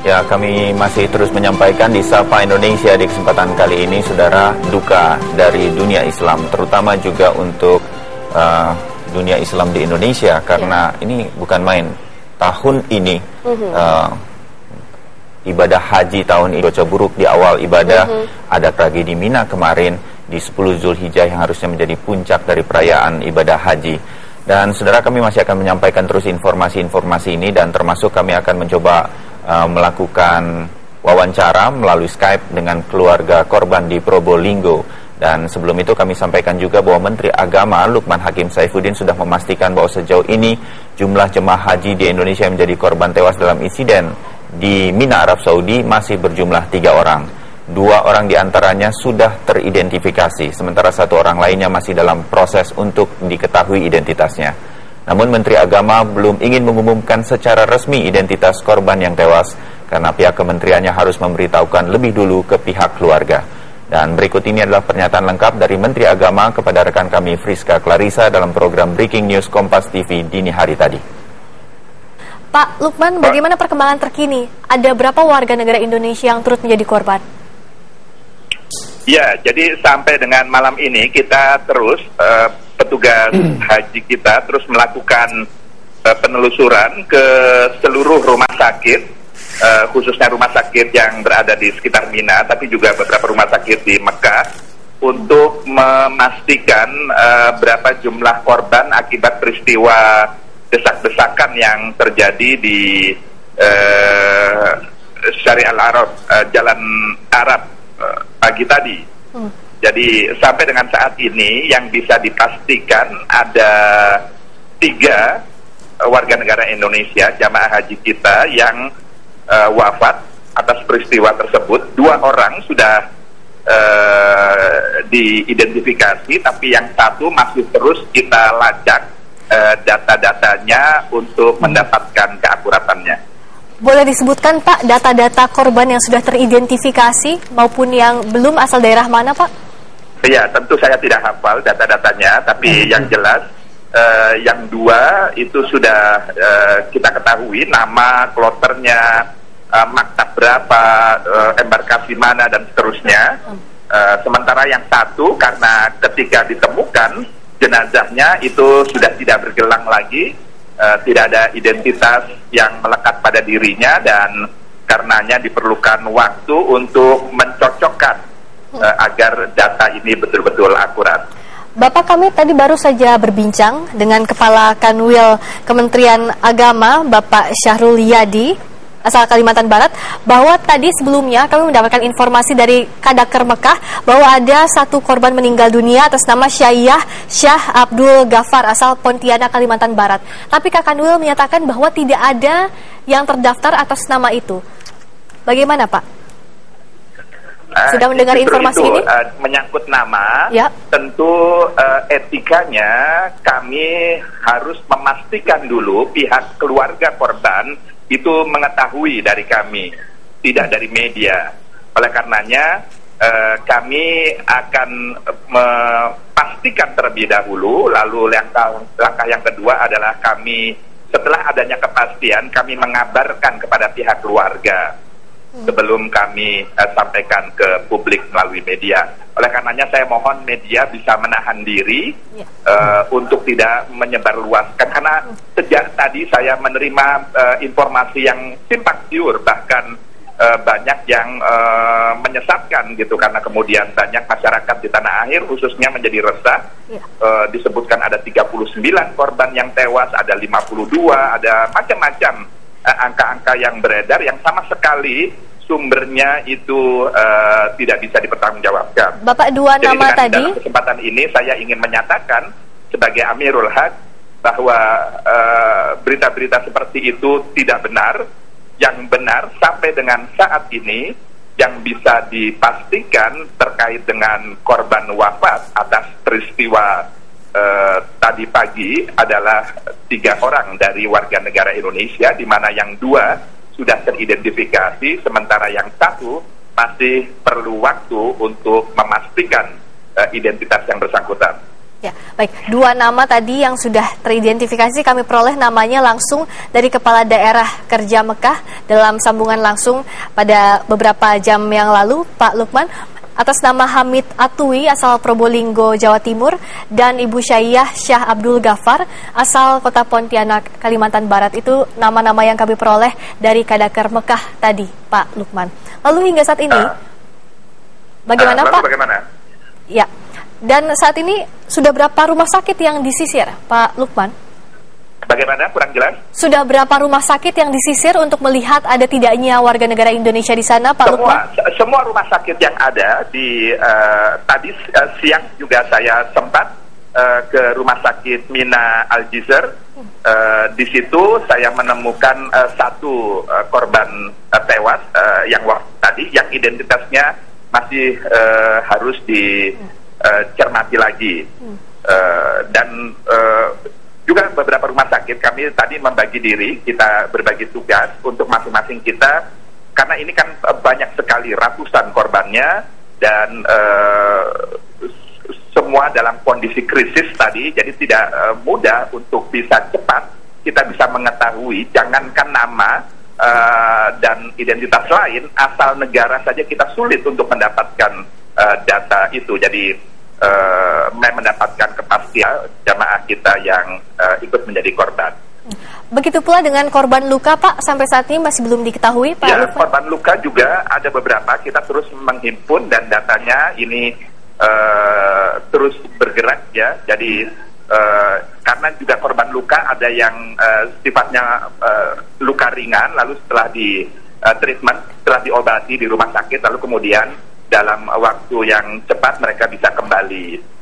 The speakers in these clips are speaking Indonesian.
Ya, kami masih terus menyampaikan di Sapa Indonesia di kesempatan kali ini, saudara, duka dari dunia Islam, terutama juga untuk dunia Islam di Indonesia, karena ini bukan main. Tahun ini ibadah haji tahun ini cuaca buruk di awal ibadah, ada tragedi Mina kemarin di 10 Zulhijjah yang harusnya menjadi puncak dari perayaan ibadah haji. Dan saudara, kami masih akan menyampaikan terus informasi-informasi ini, dan termasuk kami akan mencoba melakukan wawancara melalui Skype dengan keluarga korban di Probolinggo. Dan sebelum itu kami sampaikan juga bahwa Menteri Agama Lukman Hakim Saifuddin sudah memastikan bahwa sejauh ini jumlah jemaah haji di Indonesia yang menjadi korban tewas dalam insiden di Mina, Arab Saudi masih berjumlah 3 orang. 2 orang diantaranya sudah teridentifikasi, sementara 1 orang lainnya masih dalam proses untuk diketahui identitasnya. Namun Menteri Agama belum ingin mengumumkan secara resmi identitas korban yang tewas, karena pihak kementeriannya harus memberitahukan lebih dulu ke pihak keluarga. Dan berikut ini adalah pernyataan lengkap dari Menteri Agama kepada rekan kami Friska Clarissa dalam program Breaking News Kompas TV dini hari tadi. Pak Lukman, bagaimana perkembangan terkini? Ada berapa warga negara Indonesia yang turut menjadi korban? Ya, jadi sampai dengan malam ini kita terus petugas haji kita terus melakukan penelusuran ke seluruh rumah sakit, khususnya rumah sakit yang berada di sekitar Mina, tapi juga beberapa rumah sakit di Mekah, untuk memastikan berapa jumlah korban akibat peristiwa desak-desakan yang terjadi di Syariah Al-Arab, Jalan Arab pagi tadi. Jadi sampai dengan saat ini yang bisa dipastikan ada 3 warga negara Indonesia, jamaah haji kita yang wafat atas peristiwa tersebut. 2 orang sudah diidentifikasi, tapi yang 1 masih terus kita lacak data-datanya untuk mendapatkan keakuratannya. Boleh disebutkan Pak data-data korban yang sudah teridentifikasi maupun yang belum, asal daerah mana Pak? Ya, tentu saya tidak hafal data-datanya, tapi yang jelas yang 2 itu sudah kita ketahui nama, kloternya, maktab berapa, embarkasi mana, dan seterusnya. Sementara yang 1, karena ketika ditemukan jenazahnya itu sudah tidak bergelang lagi, tidak ada identitas yang melekat pada dirinya, dan karenanya diperlukan waktu untuk mencocokkan agar data ini betul-betul akurat. Bapak, kami tadi baru saja berbincang dengan Kepala Kanwil Kementerian Agama, Bapak Syahrul Yadi, asal Kalimantan Barat, bahwa tadi sebelumnya kami mendapatkan informasi dari Kadaker Mekah bahwa ada 1 korban meninggal dunia atas nama Syah Abdul Ghaffar asal Pontianak, Kalimantan Barat. Tapi Kak Kanwil menyatakan bahwa tidak ada yang terdaftar atas nama itu. Bagaimana Pak? Sudah mendengar informasi ini? Menyangkut nama, ya. Tentu etikanya kami harus memastikan dulu pihak keluarga korban itu mengetahui dari kami, tidak dari media. Oleh karenanya kami akan memastikan terlebih dahulu, lalu langkah yang kedua adalah kami, setelah adanya kepastian, kami mengabarkan kepada pihak keluarga sebelum kami sampaikan ke publik melalui media. Oleh karenanya saya mohon media bisa menahan diri untuk tidak menyebarluaskan, karena sejak tadi saya menerima informasi yang simpang siur, bahkan banyak yang menyesatkan gitu, karena kemudian banyak masyarakat di tanah air khususnya menjadi resah. Disebutkan ada 39 korban yang tewas, ada 52, ada macam-macam angka-angka yang beredar yang sama sekali sumbernya itu tidak bisa dipertanggungjawabkan. Bapak, 2 nama tadi. Dalam kesempatan ini saya ingin menyatakan sebagai Amirul Hajj bahwa berita-berita seperti itu tidak benar. Yang benar sampai dengan saat ini yang bisa dipastikan terkait dengan korban wafat atas peristiwa tadi pagi adalah 3 orang dari warga negara Indonesia, di mana yang 2 sudah teridentifikasi, sementara yang 1 masih perlu waktu untuk memastikan identitas yang bersangkutan. Ya, baik. Dua nama tadi yang sudah teridentifikasi kami peroleh namanya langsung dari Kepala Daerah Kerja Mekah dalam sambungan langsung pada beberapa jam yang lalu, Pak Lukman. Atas nama Hamid Atui asal Probolinggo, Jawa Timur, dan Ibu Syaiyah Syah Abdul Ghaffar asal Kota Pontianak, Kalimantan Barat. Itu nama-nama yang kami peroleh dari Kadaker Mekah tadi, Pak Lukman. Lalu hingga saat ini, bagaimana Pak? Bagaimana? Ya, dan saat ini sudah berapa rumah sakit yang disisir, Pak Lukman? Bagaimana? Kurang jelas? Sudah berapa rumah sakit yang disisir untuk melihat ada tidaknya warga negara Indonesia di sana, Pak Lukman? Semua rumah sakit yang ada di tadi siang juga saya sempat ke rumah sakit Mina Al-Jizr. Di situ saya menemukan satu korban tewas yang tadi yang identitasnya masih harus dicermati lagi. Dan juga beberapa rumah sakit kami tadi membagi diri, kita berbagi tugas untuk masing-masing kita, karena ini kan banyak sekali ratusan korbannya dan semua dalam kondisi krisis tadi, jadi tidak mudah untuk bisa cepat kita bisa mengetahui, jangankan nama dan identitas lain, asal negara saja kita sulit untuk mendapatkan data itu. Jadi mendapatkan kepastian jamaah kita yang ikut menjadi korban. Begitu pula dengan korban luka, Pak, sampai saat ini masih belum diketahui, Pak. Ya, korban luka juga ada beberapa, kita terus menghimpun dan datanya ini terus bergerak ya. Jadi karena juga korban luka ada yang sifatnya luka ringan, lalu setelah di treatment, setelah diobati di rumah sakit, lalu kemudian dalam waktu yang cepat mereka bisa kembali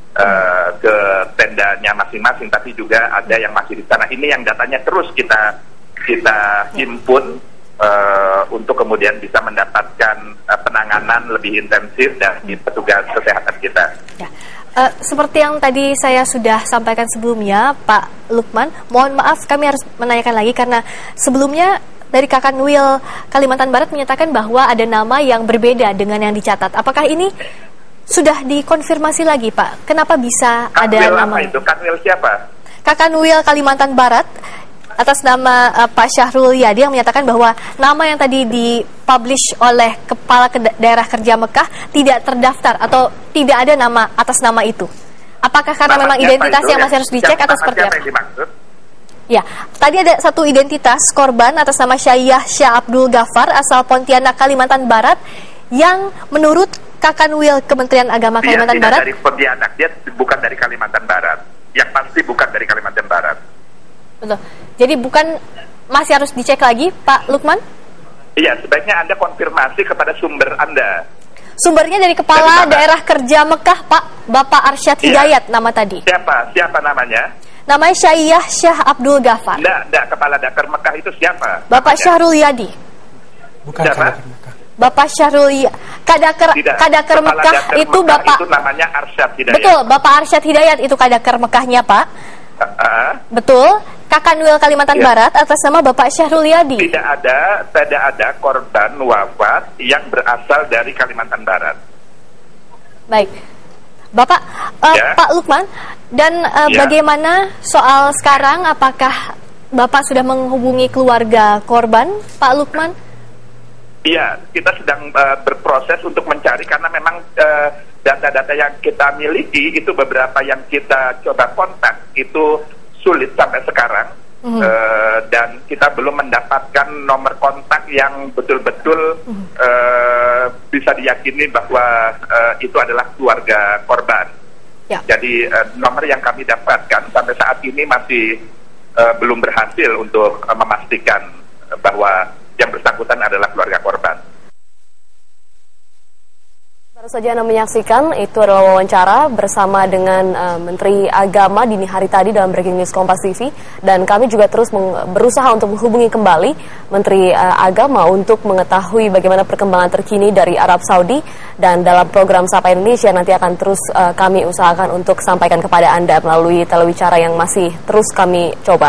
ke tendanya masing-masing, tapi juga ada yang masih di sana. Ini yang datanya terus kita himpun untuk kemudian bisa mendapatkan penanganan lebih intensif dari petugas kesehatan kita. Ya. Seperti yang tadi saya sudah sampaikan sebelumnya, Pak Lukman, mohon maaf kami harus menanyakan lagi karena sebelumnya dari Kakanwil Kalimantan Barat menyatakan bahwa ada nama yang berbeda dengan yang dicatat. Apakah ini sudah dikonfirmasi lagi, Pak? Kenapa bisa ada nama itu? Kanwil siapa? Kakanwil Kalimantan Barat atas nama Pak Syahrul Yadi yang menyatakan bahwa nama yang tadi dipublish oleh Kepala Daerah Kerja Mekah tidak terdaftar atau tidak ada nama atas nama itu. Apakah karena memang identitas yang masih harus dicek atau seperti apa? Yang dimaksud? Ya, tadi ada satu identitas korban atas nama Syaiyah Syah Abdul Ghaffar asal Pontianak, Kalimantan Barat yang menurut Kakanwil Kementerian Agama Kalimantan Barat dari Pontianak, dia bukan dari Kalimantan Barat. Yang pasti bukan dari Kalimantan Barat. Betul. Jadi bukan, masih harus dicek lagi, Pak Lukman? Iya, sebaiknya Anda konfirmasi kepada sumber Anda. Sumbernya dari Kepala Daerah Kerja Mekah, Pak, Bapak Arsyad Hidayat nama tadi. Siapa namanya? Namanya Syaiyah Syah Abdul Ghaffar. Enggak, Kepala Daerah Mekah itu siapa? Bapak Syahrul Yadi. Bukan siapa? Bapak Syahrul Kadaker Mekah itu Bapak itu namanya Arsyad Hidayat. Betul, Bapak Arsyad Hidayat itu Kadaker Mekahnya, Pak. Betul. Kakanwil Kalimantan Barat atas nama Bapak Syahrul Yadi. Tidak ada korban wafat yang berasal dari Kalimantan Barat. Baik. Bapak Pak Lukman, dan bagaimana soal sekarang, apakah Bapak sudah menghubungi keluarga korban, Pak Lukman? Iya, kita sedang berproses untuk mencari karena memang data-data yang kita miliki itu beberapa yang kita coba kontak itu sulit sampai sekarang. Dan kita belum mendapatkan nomor kontak yang betul-betul bisa diyakini bahwa itu adalah keluarga korban. Ya. Jadi nomor yang kami dapatkan sampai saat ini masih belum berhasil untuk memastikan bahwa yang bersangkutan adalah keluarga korban. Baru saja Anda menyaksikan, itu adalah wawancara bersama dengan Menteri Agama dini hari tadi dalam Breaking News Kompas TV. Dan kami juga terus berusaha untuk menghubungi kembali Menteri Agama untuk mengetahui bagaimana perkembangan terkini dari Arab Saudi. Dan dalam program Sapa Indonesia nanti akan terus kami usahakan untuk sampaikan kepada Anda melalui telewicara yang masih terus kami coba.